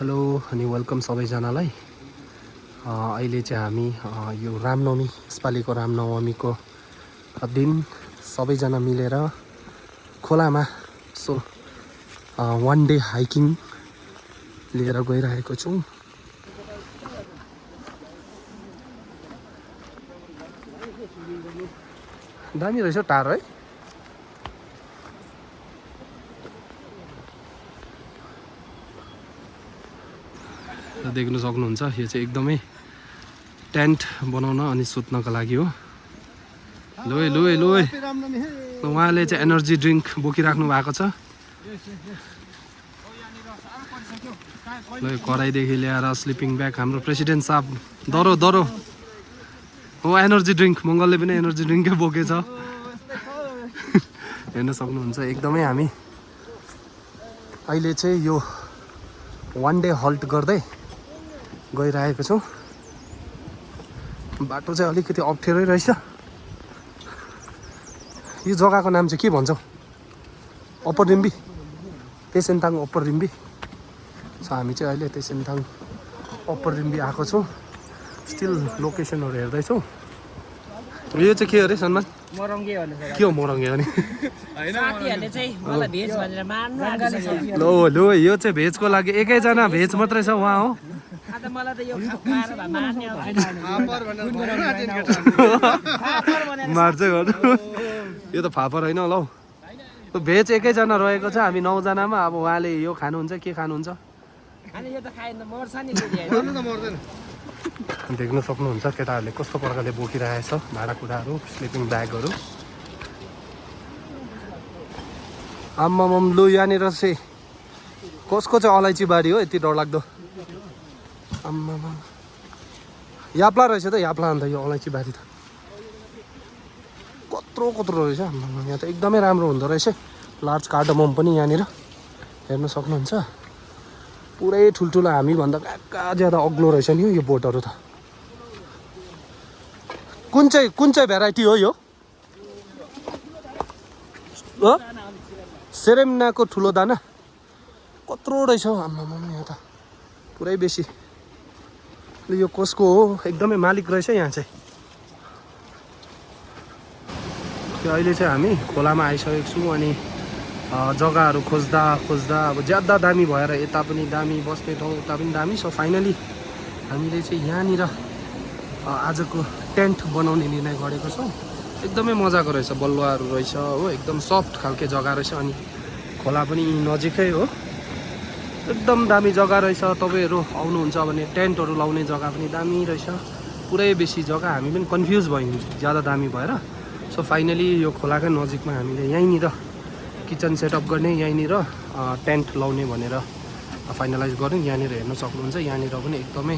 Hello अनि welcome सबैजनालाई। अहिले चाहिँ हामी यो रामनवमी यसपालिको रामनवमीको दिन सबैजना मिलेर खोलामा सो वान डे हाइकिङ लिएर गइरहेको छौँ। दामी रहेछ टार है। देख्न सक्नुहुन्छ यो चाहिँ एकदमै टेन्ट बनाउन अनि सुत्नको लागि हो। लोए लोए लोए उहाँले चाहिँ एनर्जी ड्रिङ्क बोकिराख्नु भएको छ। ल कराईदेखि ल्याएर स्लिपिङ ब्याग हाम्रो प्रेसिडेन्ट साहब दरो दरो हो। एनर्जी ड्रिङ्क मङ्गलले पनि एनर्जी ड्रिङ्कै बोकेछ। हेर्न सक्नुहुन्छ एकदमै हामी अहिले चाहिँ यो वान डे हल्ट गर्दै गइरहेको छौँ। बाटो चाहिँ अलिकति अप्ठ्यारै रहेछ। यो जग्गाको नाम चाहिँ के भन्छौ? अप्पर रिम्बी, तेसेन्ताङ अप्पर रिम्बी। सो हामी चाहिँ अहिले तेसेन्ताङ अप्पर रिम्बी आएको छौँ। स्टिल लोकेसनहरू हेर्दैछौँ। यो चाहिँ के अरे सन्मान? मोरङ्गे हो नि। के हो मोरङ्गे अनि? साथीहरुले चाहिँ मलाई भेज भनेर मान्नु आँटेछ। लो लो यो चाहिँ भेजको लागि एकैजना भेज मात्रै छ उहाँ हो। आज मलाई त यो खाएर भए मान्ने हो। फापर भनेर मार्दै गर्नु। यो त फापर होइन होला हौ। भेज एकैजना रहेको छ हामी 9 जनामा। अब उहाँले यो खानुहुन्छ के खानुहुन्छ? अनि यो त खाएन मर्छ नि फेरि हैन। गर्नु त मर्दैन। देख्न सक्नुहुन्छ केटाहरूले कस्तो प्रकारले बोकिरहेछ भाँडाकुँडाहरू, स्लिपिङ ब्यागहरू। आम्माम लु यहाँनिर चाहिँ कसको चाहिँ अलैँची बारी हो यति डरलाग्दो। आम्मामा याप्ला रहेछ त याप्ला अन्त यो अलैँची बारी त कत्रो कत्रो रहेछ। आम्मामा यहाँ त एकदमै राम्रो हुँदो रहेछ। लार्ज कार्डमम पनि यहाँनिर हेर्न सक्नुहुन्छ। पुरै ठुल्ठुलो हामीभन्दा कहाँ ज्यादा अग्लो रहेछ नि यो बोटहरू त। कुन चाहिँ भेराइटी हो यो? सेरेमनाको ठुलो दाना कत्रो रहेछ हौ। आम्मामा यहाँ त पुरै बेसी। यो कसको हो? एकदमै मालिक रहेछ यहाँ चाहिँ। अहिले चाहिँ हामी खोलामा आइसकेको छौँ अनि जग्गाहरू खोज्दा खोज्दा अब ज्यादा दामी भएर यता पनि दामी, बस्ने ठाउँ उता पनि दामी। सो फाइनली हामीले चाहिँ यहाँनिर आजको टेन्ट बनाउने निर्णय गरेको छौँ। एकदमै मजाको रहेछ, बलुवाहरू रहेछ हो, एकदम सफ्ट खालके जग्गा रहेछ अनि खोला पनि नजिकै हो। एकदम दामी जग्गा रहेछ। तपाईँहरू आउनुहुन्छ भने टेन्टहरू लाउने जग्गा पनि दामी रहेछ। पुरै बेसी जग्गा हामी पनि कन्फ्युज भयौँ ज्यादा दामी भएर। सो फाइनली यो खोलाकै नजिकमा हामीले यहीँनिर किचन सेटअप गर्ने, यहीँनिर टेन्ट लाउने भनेर फाइनलाइज गऱ्यौँ। यहाँनिर हेर्न सक्नुहुन्छ यहाँनिर पनि एकदमै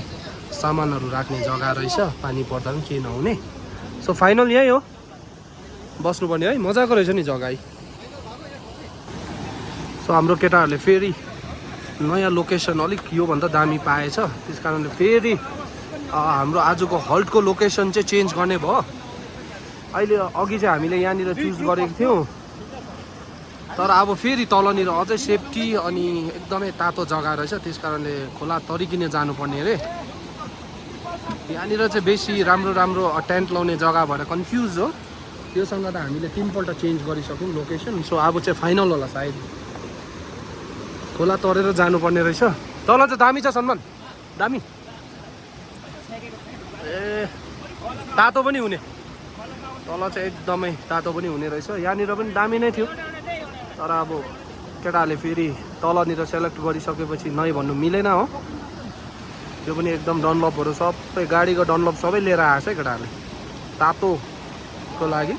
सामानहरू राख्ने जग्गा रहेछ, पानी पर्दा पनि केही नहुने। सो फाइनल यही हो, बस्नुपर्ने है। मजाको रहेछ नि जग्गा। सो हाम्रो केटाहरूले फेरि नयाँ लोकेसन अलिक योभन्दा दामी पाएछ। त्यस कारणले फेरि हाम्रो आजको हल्टको लोकेसन चाहिँ चेन्ज गर्ने भयो। अहिले अघि चाहिँ हामीले यहाँनिर चुज गरेको थियौँ, तर अब फेरि तलनिर अझै सेफ्टी अनि एकदमै तातो जग्गा रहेछ। त्यस कारणले खोला तरिकिने जानुपर्ने अरे। यहाँनिर चाहिँ बेसी राम्रो राम्रो टेन्ट लाउने जग्गा भएर कन्फ्युज हो। त्योसँग त हामीले 3 पल्ट चेन्ज गरिसक्यौँ लोकेसन। सो अब चाहिँ फाइनल होला सायद। खोला तरेर जानुपर्ने रहेछ। तल चाहिँ दामी छ सन्मान, दामी। ए तातो पनि हुने, तल चाहिँ एकदमै तातो पनि हुने रहेछ। यहाँनिर पनि दामी नै थियो, तर अब केटाहरूले फेरि तलनिर सेलेक्ट गरिसकेपछि नै भन्नु मिलेन हो। त्यो पनि एकदम डनलपहरू सबै गाडीको डनलप सबै लिएर आएछ है केटाहरूले तातोको लागि।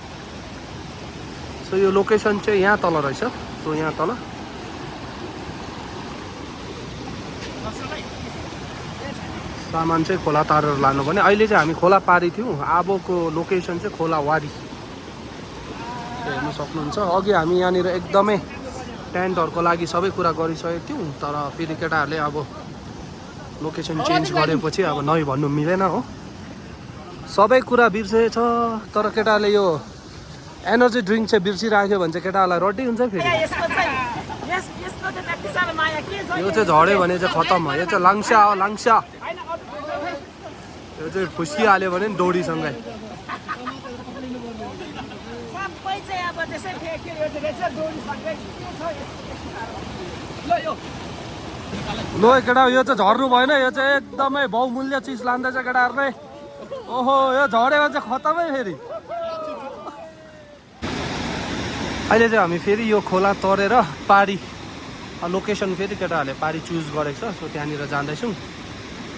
सो यो लोकेसन चाहिँ यहाँ तल रहेछ। सो यहाँ तल सामान चाहिँ खोला तारेर लानुपर्ने। अहिले चाहिँ हामी खोला पारी थियौँ, अबको लोकेसन चाहिँ खोला वारी हेर्न सक्नुहुन्छ। अघि हामी यहाँनिर एकदमै टेन्टहरूको लागि सबै कुरा गरिसकेको थियौँ, तर फेरि केटाहरूले अब लोकेसन चेन्ज गरेपछि अब नै भन्नु मिलेन हो। सबै कुरा बिर्सेछ, तर केटाहरूले यो एनर्जी ड्रिङ्क चाहिँ बिर्सिराख्यो भने चाहिँ केटाहरूलाई रड्डी हुन्छ फेरि। यसको चाहिँ त्यति साह्रो माया के छ यो चाहिँ झऱ्यो भने चाहिँ खतम हो यो चाहिँ लाङ्सा हो लाङ्सा यो चाहिँ फुस्किहाल्यो भने नि डोरीसँगै सबै चाहिँ अब त्यसै फ्याँक्यो यो चाहिँ रहेछ डोरी सबै के छ ल यो लो केटा यो चाहिँ झर्नु भएन यो चाहिँ एकदमै बहुमूल्य चिज लाँदैछ केटाहरूले ओहो यो झऱ्यो भने चाहिँ खतमै फेरि अहिले चाहिँ हामी फेरि यो खोला तरेर पारी लोकेसन फेरि केटाहरूले पारी चुज गरेको छ सो त्यहाँनिर जाँदैछौँ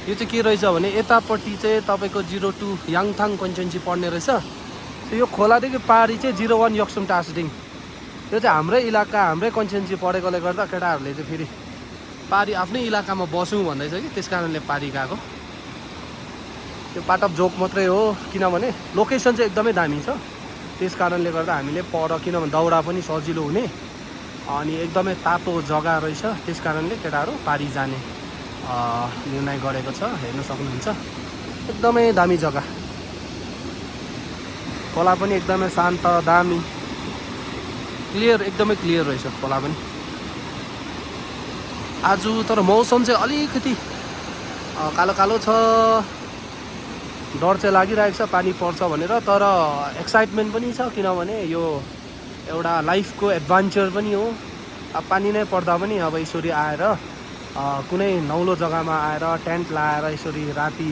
यो चाहिँ के रहेछ भने यतापट्टि चाहिँ तपाईँको 02 याङथाङ कन्चेन्सी पर्ने रहेछ यो खोलादेखि पारी चाहिँ 01 यक्सुम टासडिङ यो चाहिँ हाम्रै इलाका हाम्रै कन्चेन्सी परेकोले गर्दा केटाहरूले चाहिँ फेरि पारी आफ्नै इलाकामा बसौँ भन्दैछ कि त्यस कारणले पारी गएको यो पार्ट अफ जोक मात्रै हो किनभने लोकेसन चाहिँ एकदमै दामी छ त्यस कारणले गर्दा हामीले पर किनभने दाउरा पनि सजिलो हुने अनि एकदमै तातो जग्गा रहेछ त्यस कारणले केटाहरू पारी जाने निर्णय गरेको छ हेर्न सक्नुहुन्छ एकदमै दामी जग्गा खोला पनि एकदमै शान्त दामी क्लियर एकदमै क्लियर रहेछ खोला पनि आज तर मौसम चाहिँ अलिकति कालो कालो छ डर चाहिँ लागिरहेको छ पानी पर्छ भनेर तर एक्साइटमेन्ट पनि छ किनभने यो एउटा लाइफको एडभेन्चर पनि हो अब पानी नै पर्दा पनि अब यसरी आएर कुनै नौलो जग्गामा आएर टेन्ट लाएर यसरी राति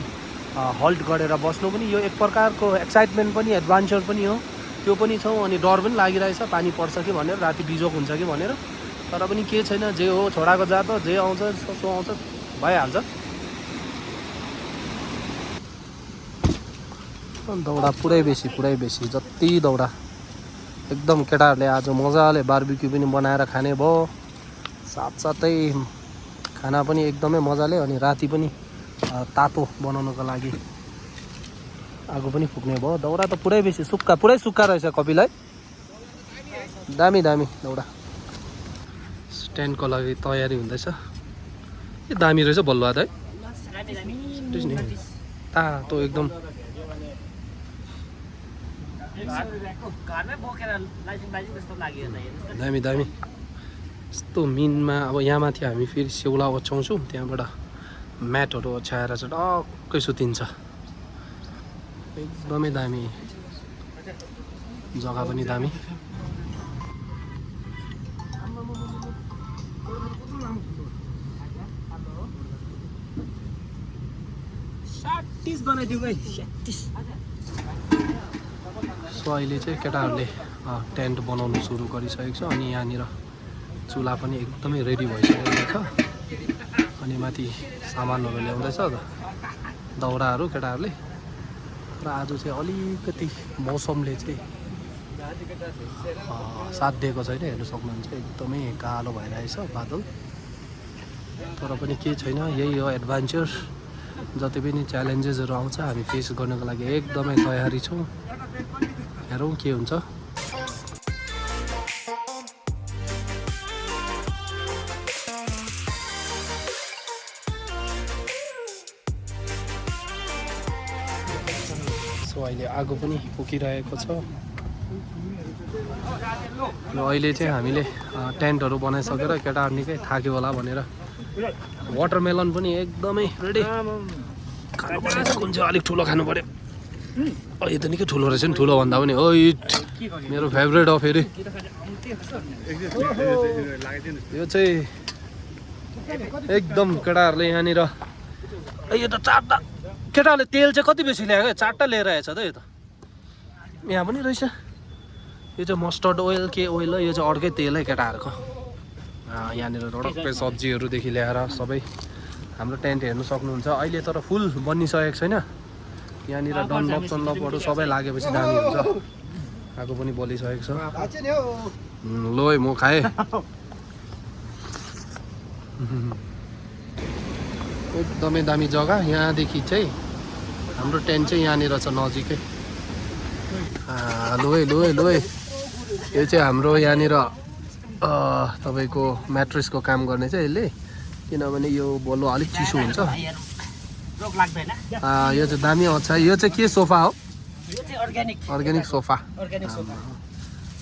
हल्ट गरेर बस्नु पनि यो एक प्रकारको एक्साइटमेन्ट पनि एडभेन्चर पनि हो त्यो पनि छ अनि डर पनि लागिरहेछ पानी पर्छ कि भनेर राति बिजोग हुन्छ कि भनेर तर पनि के छैन जे हो छोडाको जात जे आउँछ सो आउँछ भइहाल्छ दौडा पुरै बेसी जति दौडा एकदम केटाहरूले आज मजाले बारबिक्यू पनि बनाएर खाने भयो साथसाथै खाना पनि एकदमै मजाले अनि राति पनि तातो बनाउनको लागि आगो पनि फुक्ने भयो दौडा त पुरै बेसी पुरै सुक्खा रहेछ कपिललाई दामी दौडा स्ट्यान्डको लागि तयारी हुँदैछ के दामी रहेछ बल्ल है तातो एकदम दामी यस्तो मिनमा अब यहाँ माथि हामी फेरि सेउला ओछ्याउँछौँ त्यहाँबाट म्याटहरू ओछ्याएर चाहिँ टक्कै सुतिन्छ एकदमै दामी जग्गा पनि दामी सो अहिले चाहिँ केटाहरूले टेन्ट बनाउनु सुरु गरिसकेको छ अनि यहाँनिर चुल्हा पनि एकदमै रेडी भइसकेको छ अनि माथि सामानहरू ल्याउँदैछ दाउराहरू केटाहरूले र आज चाहिँ अलिकति मौसमले चाहिँ साथ दिएको छैन हेर्नु सक्नुहुन्छ एकदमै कालो भइरहेछ बादल तर पनि केही छैन यही हो एडभेन्चर जति पनि च्यालेन्जेसहरू आउँछ हामी फेस गर्नको लागि एकदमै तयारी छौँ हेरौँ के हुन्छ सो अहिले आगो पनि फुकिरहेको छ र अहिले चाहिँ हामीले टेन्टहरू बनाइसकेर केटाहरू निकै थाक्यो होला भनेर वाटरमेलन पनि एकदमै रेडी खानु पर्ने कुन चाहिँ अलिक ठुलो खानु पर्यो यो त निकै ठुलो रहेछ नि ठुलो भन्दा पनि ओ मेरो फेभरेट हो फेरि यो चाहिँ एकदम केटाहरूले यहाँनिर यो त चारवटा केटाहरूले तेल चाहिँ कति बेसी ल्याएको चारवटा लिएर आएछ त यो त यहाँ पनि रहेछ यो चाहिँ मस्टर्ड ओइल के ओइल हो यो चाहिँ अर्कै तेल है केटाहरूको यहाँनिर रडक्कै सब्जीहरूदेखि ल्याएर सबै हाम्रो टेन्ट हेर्नु सक्नुहुन्छ अहिले तर फुल बनिसकेको छैन यहाँनिर डनलपहरू सबै लागेपछि दामी हुन्छ आगो पनि बलिसकेको छ लो है म खाएँ एकदमै दामी जग्गा यहाँदेखि चाहिँ हाम्रो टेन्ट चाहिँ यहाँनिर छ नजिकै लो है यो चाहिँ हाम्रो यहाँनिर तपाईँको म्याट्रेसको काम गर्ने चाहिँ यसले किनभने यो बल्ल अलिक चिसो हुन्छ यो चाहिँ दामी अच्छा यो चाहिँ के सोफा हो अर्ग्यानिक सोफा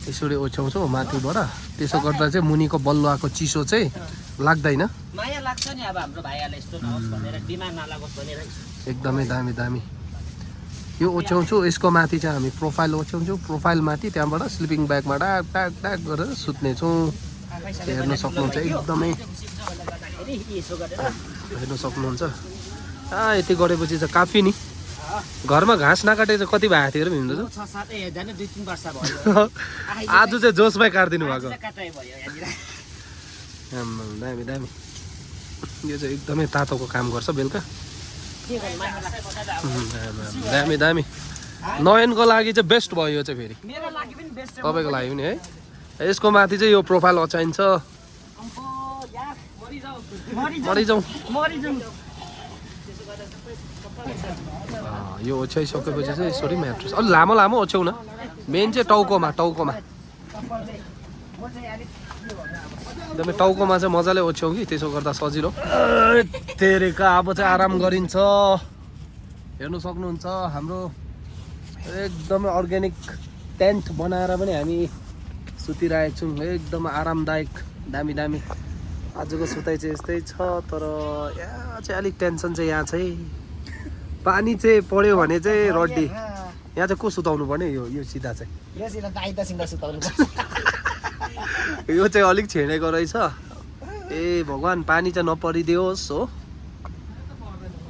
यसरी ओछ्याउँछौँ माथिबाट, त्यसो गर्दा चाहिँ मुनिको बलुवाको चिसो चाहिँ लाग्दैन। माया लाग्छ नि अब हाम्रो भाइहरूलाई यस्तो नहोस् भनेर, डिमान्ड नलागोस् भनेर। एकदमै दामी दामी यो ओछ्याउँछु। यसको माथि चाहिँ हामी प्रोफाइल ओछ्याउँछौँ, प्रोफाइल माथि त्यहाँबाट स्लिपिङ ब्यागमा डाक डाक डाक गरेर सुत्नेछौँ। हेर्न सक्नुहुन्छ एकदमै, हेर्न सक्नुहुन्छ। यति गरेपछि चाहिँ काफी नि। घरमा घाँस नकाटे चाहिँ कति भएको थियो र भनिन्छ। 2-3 वर्ष भयो। आज चाहिँ जोसमै काटिदिनु भएको। काटाइ भयो यहाँनिर। दामी दामी यो चाहिँ एकदमै तातोको काम गर्छ बेलुका। दामी दामी नयनको लागि चाहिँ बेस्ट भयो यो चाहिँ फेरि, मेरो लागि पनि बेस्ट हो। तपाईँको लागि पनि है। यसको माथि चाहिँ यो प्रोफाइल अचाइन्छ। मरिजाउँ। यो ओछ्याइसकेपछि चाहिँ यसरी म्याट्रेस अलिक लामो लामो ओछ्याउ न। मेन चाहिँ टाउकोमा, टाउकोमा एकदमै टाउकोमा चाहिँ मजाले ओछ्याउ कि, त्यसो गर्दा सजिलो। तेरेका अब चाहिँ आराम गरिन्छ। हेर्नु सक्नुहुन्छ हाम्रो एकदमै अर्ग्यानिक टेन्ट बनाएर पनि हामी सुतिरहेको छौँ। एकदम आरामदायक दामी दामी। आजको सुताइ चाहिँ यस्तै छ, तर यहाँ चाहिँ अलिक टेन्सन चाहिँ यहाँ चाहिँ पानी चाहिँ पऱ्यो भने चाहिँ रड्डी। यहाँ चाहिँ को सुताउनु पर्ने? यो सिधा चाहिँ यो चाहिँ अलिक छेडेको रहेछ। ए भगवान् पानी चाहिँ नपरिदियोस् हो।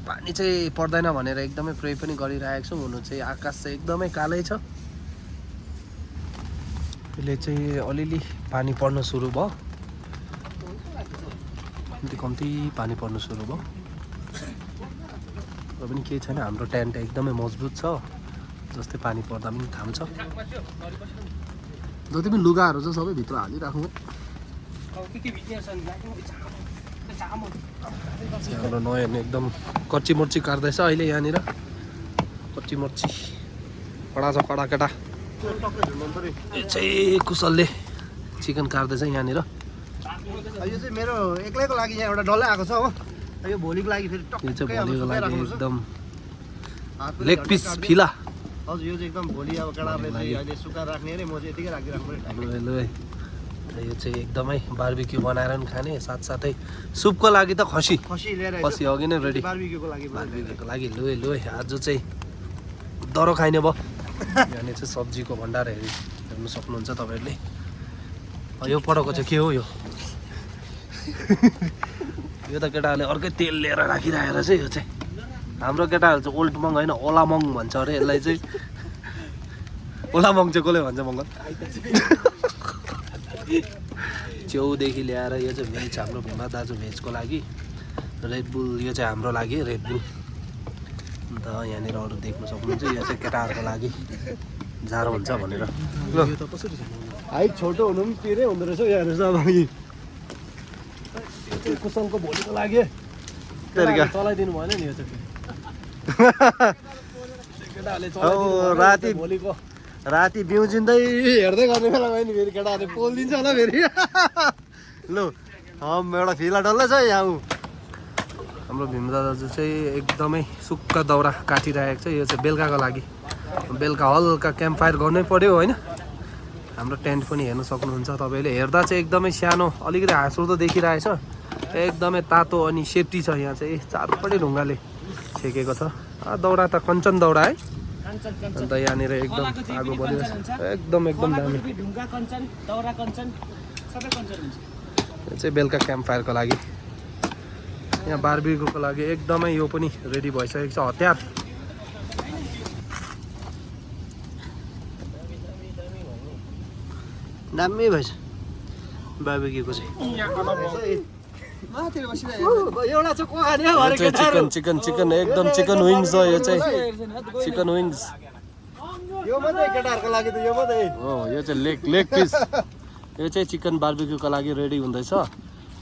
पानी चाहिँ पर्दैन भनेर एकदमै प्रे पनि गरिरहेको छौँ। हुनु चाहिँ आकाश चाहिँ एकदमै कालै छ। यसले चाहिँ अलिअलि पानी पर्न सुरु भयो, कम्ती कम्ती पानी पर्न सुरु भयो। र पनि केही छैन, हाम्रो टेन्ट एकदमै मजबुत छ। जस्तै पानी पर्दा पनि थाम्छ। जति पनि लुगाहरू छ सबै भित्र हालिराख्नु। हाम्रो नयाँ एकदम कच्ची मर्ची काट्दैछ अहिले यहाँनिर। कच्ची मर्ची कडा छ, कडा केटा। यो चाहिँ कुशलले चिकन काट्दैछ यहाँनिर। यो चाहिँ मेरो एक्लैको लागि यहाँ एउटा डल्लै आएको छ हो। यो भोलिको लागि फेरि यो चाहिँ भोलिको लागि एकदम लेग पिस फिला। हजुर यो चाहिँ एकदम भोलि अब केटाहरूले चाहिँ अहिले सुकाएर राख्ने अरे, म चाहिँ यतिकै राखिदिइराख्नु पऱ्यो। यो चाहिँ एकदमै बार्बिक्यू बनाएर पनि खाने, साथसाथै सुपको लागि त खसी लिएर खसी अघि नै रेडी। बार्बिक्यूको लागि लु आज चाहिँ दरो खाइने भयो। यहाँनिर चाहिँ सब्जीको भण्डार हेर्नु सक्नुहुन्छ तपाईँहरूले। यो पटको चाहिँ के हो? यो त केटाहरूले अर्कै तेल लिएर राखिराखेर चाहिँ यो चाहिँ हाम्रो केटाहरू चाहिँ ओल्ड मङ होइन ओला मङ भन्छ अरे यसलाई चाहिँ। ओला मङ चाहिँ कसले भन्छ मङ्गल? च्याउदेखि ल्याएर यो चाहिँ भेज, हाम्रो भीमा दाजु भेजको लागि। रेडबुल यो चाहिँ हाम्रो लागि रेडबुल। अन्त यहाँनिर अरू देख्न सक्नुहुन्छ यो चाहिँ केटाहरूको लागि जाडो हुन्छ भनेर। ल हाइट छोटो हुनु पनि तिरै हुँदो रहेछ यहाँनिर चाहिँ। अब कुसलको भोलिको लागि चलाइदिनु भएन नि यो चाहिँ। राति बिउजिँदै हेर्दै गर्ने बेला भयो नि फेरि केटाहरूले पोलिदिन्छ होला फेरि। लु एउटा फिला डल्लै छ यहाँ। हाम्रो भीम दाजु चाहिँ एकदमै सुक्खा दाउरा काटिरहेको छ। यो चाहिँ बेलुकाको लागि। बेलुका हल्का क्याम्प फायर गर्नै पर्यो होइन। हाम्रो टेन्ट पनि हेर्न सक्नुहुन्छ तपाईँले। हेर्दा चाहिँ एकदमै सानो, अलिकति हाँसउठ्दो देखिरहेछ। एकदमै तातो अनि सेफ्टी छ यहाँ चाहिँ। चारपट्टि ढुङ्गाले छेकेको छ। दाउरा त कञ्चन दाउरा है। अन्त यहाँनिर एकदम आगो बलिरहेछ। एकदम दामी। यो चाहिँ बेलुका क्याम्प फायरको लागि। यहाँ बार्बिक्यूको लागि एकदमै यो पनि रेडी भइसकेको छ हतियार। दामी भएछ बार्बिक्यूको चाहिँ। चिकन एकदम चिकन विङ्स हो यो चाहिँ। चिकन विङ्स यो मात्रै केटाहरूको लागि त यो मात्रै हो। यो चाहिँ लेग पिस। यो चाहिँ चिकन बार्बिक्यूको लागि रेडी हुँदैछ।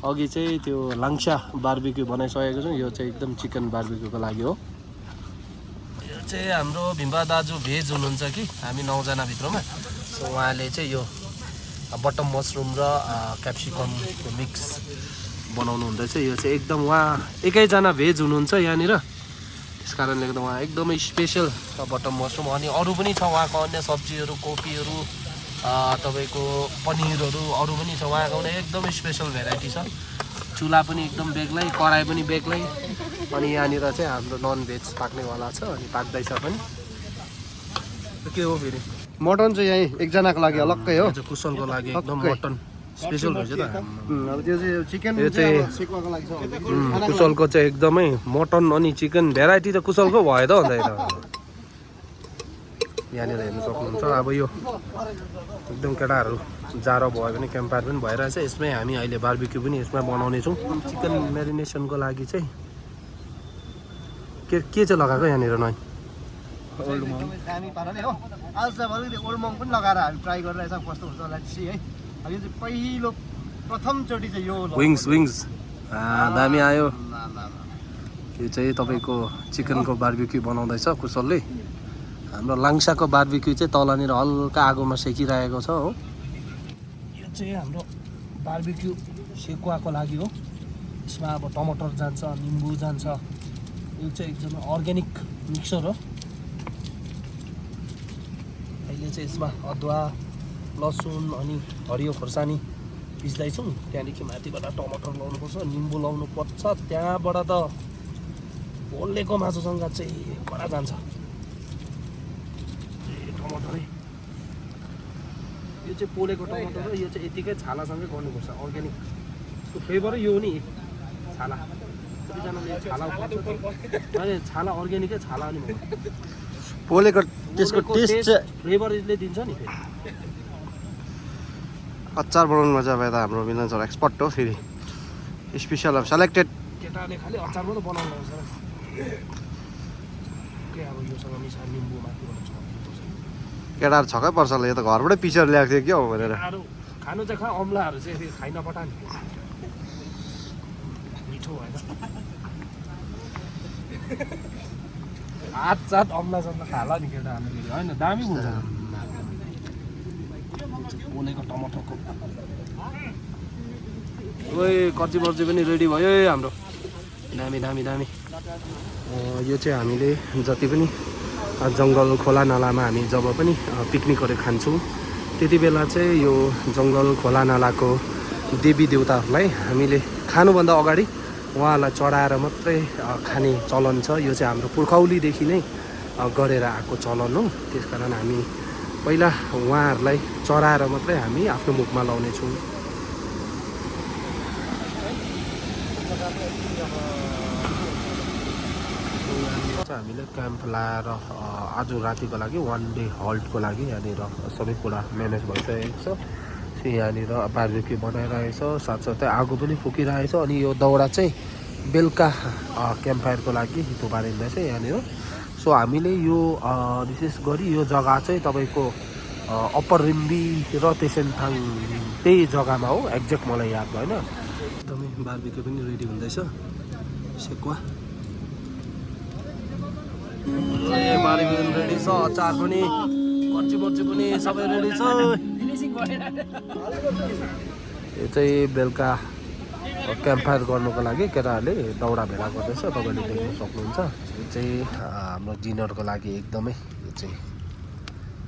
अघि चाहिँ त्यो लाङ्सा बार्बिक्यू बनाइसकेको छौँ। यो चाहिँ एकदम चिकन बार्बिक्यूको लागि हो। यो चाहिँ हाम्रो भीमा दाजु भेज हुनुहुन्छ कि हामी 9 जना भित्रमा। सो उहाँले चाहिँ यो बटम मसरुम र क्याप्सिकमको मिक्स बनाउनु हुँदैछ। यो चाहिँ एकदम उहाँ एकैजना भेज हुनुहुन्छ यहाँनिर। त्यस कारणले गर्दा उहाँ एकदमै स्पेसल बटम मसरुम। अनि अरू पनि छ उहाँको अन्य सब्जीहरू, कोपीहरू तपाईँको पनिरहरू अरू पनि छ उहाँको पनि एकदमै स्पेसल भेराइटी छ चुला पनि एकदम बेग्लै कराई पनि बेग्लै अनि यहाँनिर चाहिँ हाम्रो नन भेज पाक्नेवाला छ अनि पाक्दैछ पनि के हो फेरि मटन चाहिँ यहीँ एकजनाको लागि अलग्गै हो कुशलको लागि एकदम मटन स्पेसल रहेछ त अब त्यो चाहिँ चिकन यो चाहिँ सेकुवाको लागि छ कुशलको चाहिँ एकदमै मटन अनि चिकन भेराइटी त कुशलको भयो त अन्त यता यहाँनिर हेर्नु सक्नुहुन्छ अब यो एकदम केटाहरू जाडो भयो भने क्याम्पफायर पनि भइरहेछ यसमै हामी अहिले बार्बिक्यू पनि यसमा बनाउनेछौँ चिकन म्यारिनेसनको लागि चाहिँ के चाहिँ लगाएको यहाँनिर नै दामी पाराले हो आज चाहिँ अलिकति ओल्ड मङ पनि लगाएर हामी ट्राई गरिरहेछ कस्तो हुन्छ होला सी है अब यो चाहिँ पहिलो प्रथमचोटि चाहिँ यो विङ्स दामी आयो यो चाहिँ तपाईँको चिकनको बार्बिक्यू बनाउँदैछ कुशलले हाम्रो लाङ्साको बार्बिक्यू चाहिँ तलनिर हल्का आगोमा सेकिरहेको छ हो यो चाहिँ हाम्रो बार्बिक्यू सेकुवाको लागि हो यसमा अब टमाटर जान्छ निम्बु जान्छ यो चाहिँ एकदमै अर्ग्यानिक मिक्सर हो अहिले चाहिँ यसमा अदुवा लसुन अनि हरियो खोर्सानी पिस्दैछौँ त्यहाँदेखि माथिबाट टमाटर लाउनुपर्छ निम्बु लाउनु पर्छ त्यहाँबाट त पोलेको मासुसँग चाहिँ कडा जान्छ टमाटरै यो चाहिँ पोलेको टमाटर हो यो चाहिँ यतिकै छालासँगै गर्नुपर्छ अर्ग्यानिक यसको फ्लेभरै यो नि छाला कतिजनाले छाला अनि छाला अर्ग्यानिकै छाला नि पोलेको त्यसको टेस्ट फ्लेभरले दिन्छ नि फेरि अचार बनाउनुमा चाहिँ अब यता हाम्रो मिलन सर एक्सपर्ट हो फेरि स्पेसल अब सेलेक्टेड केटाले खालि अचार मात्रै बनाउनु आउँछ के अब योसँग मिसा निम्बु माथिबाट केटाहरू छक्कै पर्छ होला यो त घरबाटै पिसेर ल्याएको थियो क्या हो भनेर खानु चाहिँ खा अम्लाहरू चाहिँ फेरि खाइ नपठा नि मिठो भएन हात अम्ला सम्ला खाला नि केटाहरूले होइन दामी हुन्छ पोलेको टमाटरको ओइ कर्ची बर्ची पनि रेडी भयो है हाम्रो दामी दामी दामी यो चाहिँ हामीले जति पनि जङ्गल खोला नालामा हामी जब पनि पिकनिकहरू खान्छौँ त्यति बेला चाहिँ यो जङ्गल खोला नालाको देवी देवताहरूलाई हामीले खानुभन्दा अगाडि उहाँलाई चढाएर मात्रै खाने चलन छ यो चाहिँ हाम्रो पुर्खौलीदेखि नै गरेर आएको चलन हो त्यसकारण हामी पहिला उहाँहरूलाई चढाएर मात्रै हामी आफ्नो मुखमा लाउनेछौँ हामीले क्याम्प लाएर आज रातिको लागि वान डे हल्टको लागि यहाँनिर सबै कुरा म्यानेज भइसकेको छ यहाँनिर बार्बिक्यू बनाइरहेछ साथसाथै आगो पनि फुकिरहेछ अनि यो दाउरा चाहिँ बेलुका क्याम्पफायरको लागि थुपारिँदैछ यहाँनिर सो हामीले यो विशेष गरी यो जग्गा चाहिँ तपाईँको अप्पर रिम्बी र तेसेन्थाङ त्यही जग्गामा हो एक्ज्याक्ट मलाई याद भएन एकदमै बार्बिक्यू पनि रेडी हुँदैछ सेकुवा बार्बिक्यू रेडी छ अचार पनि कर्ची बर्ची पनि सबै रेडी छ यो चाहिँ बेलुका क्याम्पफायर गर्नुको लागि केटाहरूले दाउरा भेला गर्दैछ तपाईँले देख्न सक्नुहुन्छ यो चाहिँ हाम्रो डिनरको लागि एकदमै यो चाहिँ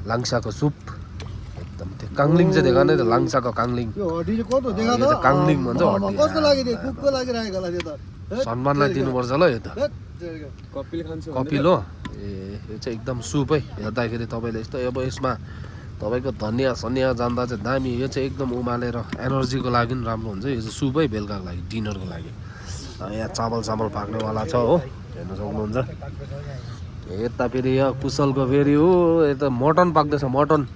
लाङ्साको सुप एकदम त्यो काङ्लिङ चाहिँ देखा नै त लाङ्साको काङ्लिङ काङ्लिङ भन्छ सम्मानलाई दिनुपर्छ ल यो त कपिल हो ए यो चाहिँ एकदम सुप है हेर्दाखेरि तपाईँले यस्तो अब यसमा तपाईँको धनियाँ सनियाँ जान्दा चाहिँ दामी यो चाहिँ एकदम उमालेर एनर्जीको लागि पनि राम्रो हुन्छ यो चाहिँ सुपै बेलुकाको लागि डिनरको लागि यहाँ चामल पाक्नेवाला छ हो हेर्न सक्नुहुन्छ यता फेरि यहाँ कुशलको फेरि हो यता मटन पाक्दैछ मटन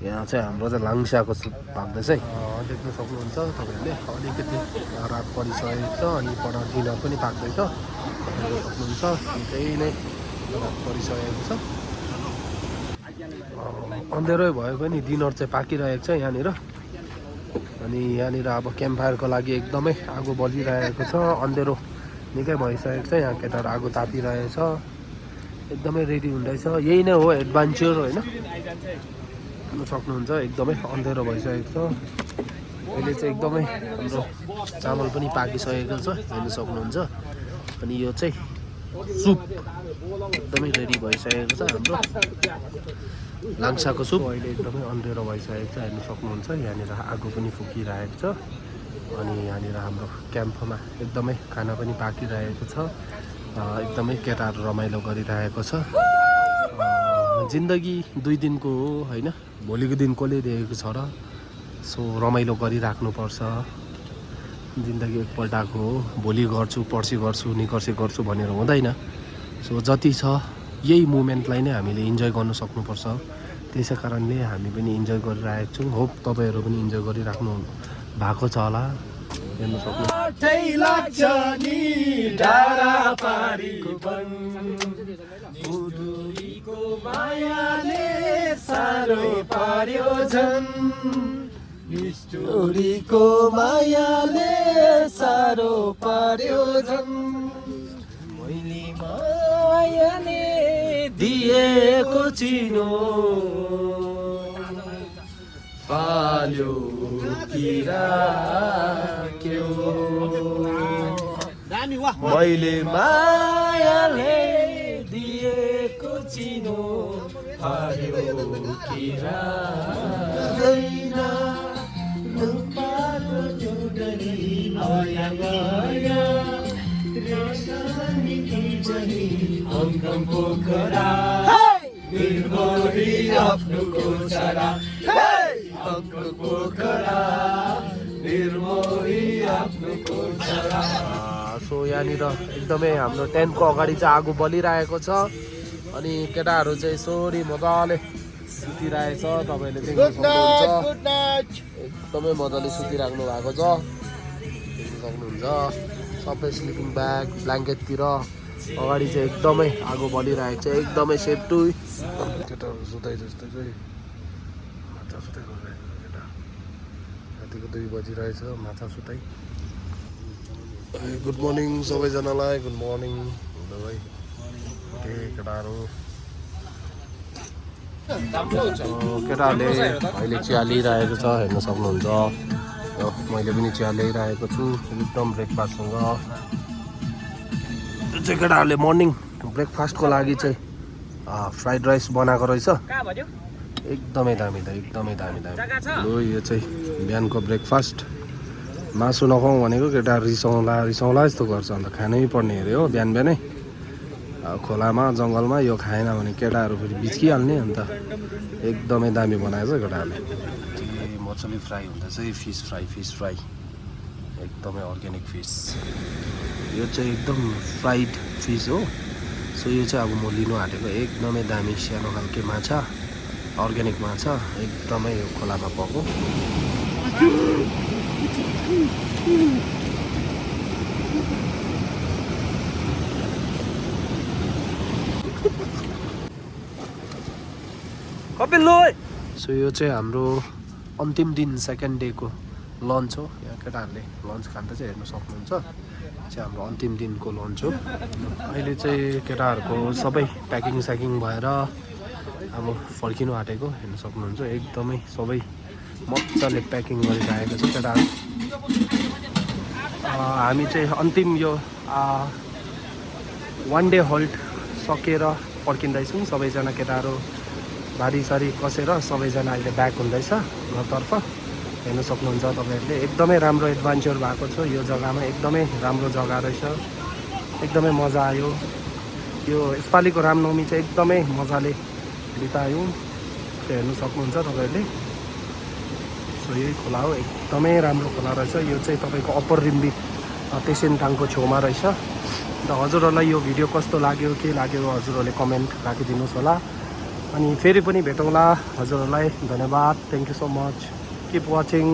यहाँ चाहिँ हाम्रो चाहिँ लाङ्साको सुप पाक्दैछ है देख्न सक्नुहुन्छ तपाईँहरूले अलिकति रात परिसकेको छ अनि पर डिनर पनि पाक्दैछ देख्न सक्नुहुन्छ त्यही नै रात परिसकेको छ अँधेरै भयो पनि डिनर चाहिँ पाकिरहेको छ यहाँनिर अनि यहाँनिर अब क्याम्पफायरको लागि एकदमै आगो बलिरहेको छ अँधेरो निकै भइसकेको छ यहाँ केटाहरू आगो तापिरहेछ एकदमै रेडी हुँदैछ यही नै हो एडभेन्चर होइन सक्नुहुन्छ एकदमै अँधेरो भइसकेको छ अहिले चाहिँ एकदमै हाम्रो चामल पनि पाकिसकेको छ हेर्न सक्नुहुन्छ अनि यो चाहिँ सुप एकदमै रेडी भइसकेको छ हाम्रो लाङ्साको सुप अहिले एकदमै अन्धेरो भइसकेको छ, हेर्नु सक्नुहुन्छ। यहाँनिर आगो पनि फुकिरहेको छ अनि यहाँनिर हाम्रो क्याम्पमा एकदमै खाना पनि पाकिरहेको छ। एकदमै केटाहरू रमाइलो गरिरहेको छ। जिन्दगी 2 दिनको हो होइन, भोलिको दिन कसले दिएको छ र। सो रमाइलो गरिराख्नुपर्छ। जिन्दगी एकपल्टको हो, भोलि गर्छु पर्सि गर्छु निकर्सी गर्छु भनेर हुँदैन। सो जति छ यही मोमेन्टलाई नै हामीले इन्जोय गर्नु सक्नुपर्छ। त्यसै कारणले हामी पनि इन्जोय गरिरहेको छौँ। होप तपाईँहरू पनि इन्जोय गरिराख्नु भएको छ होला। हेर्नु सक्नु स्टोरीको मायाले साह्रो पार्यो झन्, मैले मायाले दिएको चिनो पाल्यो किरा क्यो, मैले मायाले दिएको चिनो पाल्यो किरा सो यहाँनिर एकदमै हाम्रो टेन्टको अगाडि चाहिँ आगो बलिरहेको छ अनि केटाहरू चाहिँ यसरी मजाले सुतिरहेछ। तपाईँले देख्न सक्नुहुन्छ एकदमै मजाले सुतिराख्नु भएको छ, देख्न सक्नुहुन्छ। सबै स्लिपिङ ब्याग ब्ल्याङ्केटतिर अगाडि चाहिँ एकदमै आगो बलिरहेको छ, एकदमै सेफ्टी। केटाहरू सुताइ जस्तो चाहिँ माछा सुताइ गरिरहेको छ। केटा रातिको 2 बजिरहेछ, माछा सुताइ। गुड मर्निङ सबैजनालाई, गुड मर्निङ भाइ। केटाहरू केटाहरूले अहिले चिया लिइरहेको छ, हेर्न सक्नुहुन्छ। मैले पनि चिया ल्याइरहेको छु एकदम ब्रेकफास्टसँग। यो चाहिँ केटाहरूले मर्निङ ब्रेकफास्टको लागि चाहिँ फ्राइड राइस बनाएको रहेछ। एकदमै दामी त, एकदमै दामी दामी। लु यो चाहिँ बिहानको ब्रेकफास्ट। मासु नखाउँ भनेको केटाहरू रिसाउँला जस्तो गर्छ, अन्त खानै पर्ने अरे हो बिहान बिहानै। खोलामा जङ्गलमा यो खाएन भने केटाहरू फेरि बिच्किहाल्ने। अन्त एकदमै दामी बनाएछ केटाहरूले। मछली फ्राई हुँदैछ, फिस फ्राई एकदमै अर्ग्यानिक फिस। यो चाहिँ एकदम फ्राइड फिस हो। सो यो चाहिँ अब म लिनु आँटेको एकदमै दामी सानो खालके माछा, अर्ग्यानिक माछा, एकदमै यो खोलामा पाएको। सो यो चाहिँ हाम्रो अन्तिम दिन सेकेन्ड डेको लन्च हो। यहाँ केटाहरूले लन्च खाँदा चाहिँ हेर्नु सक्नुहुन्छ, चाहिँ हाम्रो अन्तिम दिनको लन्च हो। अहिले चाहिँ केटाहरूको सबै प्याकिङ स्याकिङ भएर अब फर्किनु आँटेको हेर्नु सक्नुहुन्छ। एकदमै सबै मजाले प्याकिङ गरिरहेको छ केटाहरू। हामी चाहिँ अन्तिम यो 1 डे होल्ड सकेर फर्किँदैछौँ। सबैजना केटाहरू भारी कसेर सबैजना अहिले ब्याक हुँदैछ घरतर्फ। हेर्न सक्नुहुन्छ तपाईँहरूले एकदमै राम्रो एडभेन्चर भएको छ यो जग्गामा। एकदमै राम्रो जग्गा रहेछ, एकदमै मजा आयो। यो यसपालिको रामनवमी चाहिँ एकदमै मजाले बितायौँ, हेर्नु सक्नुहुन्छ तपाईँहरूले। सो यही खोला हो, एकदमै राम्रो खोला रहेछ। यो चाहिँ तपाईँको अप्पर रिम्बी तेसेनटाङको छेउमा रहेछ। अन्त हजुरहरूलाई यो भिडियो कस्तो लाग्यो, के लाग्यो हजुरहरूले कमेन्ट राखिदिनुहोस् होला। अनि फेरि पनि भेटौँला। हजुरहरूलाई धन्यवाद, thank you so much, keep watching.